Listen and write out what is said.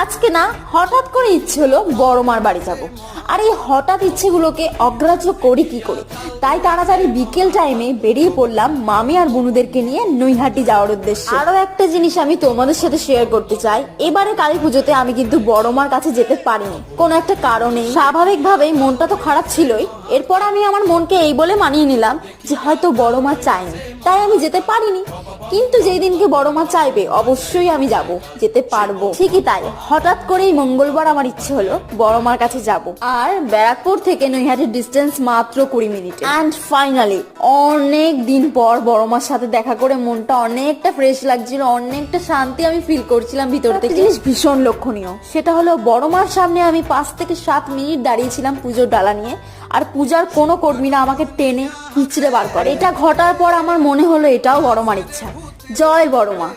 আজকে না হঠাৎ করে ইচ্ছে হলো বড় মার বাড়ি যাব। আর এই হঠাৎ ইচ্ছেগুলোকে অগ্রাহ্য করি কি করে, তাই তাড়াতাড়ি বিকেল টাইমে বেরিয়ে পড়লাম মামি আর বুনুদেরকে নিয়ে নৈহাটি যাওয়ার উদ্দেশ্যে। আরো একটা জিনিস আমি তোমাদের সাথে শেয়ার করতে চাই, এবারে কালী পুজোতে আমি কিন্তু বড় মার কাছে যেতে পারিনি কোনো একটা কারণে। স্বাভাবিকভাবেই মনটা তো খারাপ ছিলই, এরপর আমি আমার মনকে এই বলে মানিয়ে নিলাম যে হয়তো বড় মা চায়নি, তাই আমি যেতে পারিনি। কিন্তু যেই দিনকে বড় মা চাইবে অবশ্যই আমি যাব, যেতে পারবো। ঠিকই তাই, হঠাৎ করেই মঙ্গলবার আমার ইচ্ছে হলো বড় মার কাছে যাব। আর ব্যারাকপুর থেকে নৈহাটির ডিস্টেন্স মাত্র 20 মিনিট। অ্যান্ড ফাইনালি অনেক দিন পর বড় মার সাথে দেখা করে মনটা অনেকটা ফ্রেশ লাগছিল, অনেকটা শান্তি আমি ফিল করছিলাম ভিতর থেকে। জিনিস ভীষণ লক্ষণীয়, সেটা হলো বড় মার সামনে আমি 5 থেকে 7 মিনিট দাঁড়িয়েছিলাম পুজোর ডালা নিয়ে, আর পূজার কোনো কর্মীরা আমাকে টেনে হিচড়ে বার করে। এটা ঘটার পর আমার মনে হলো এটাও বড় মার ইচ্ছা। জয় বড় মা।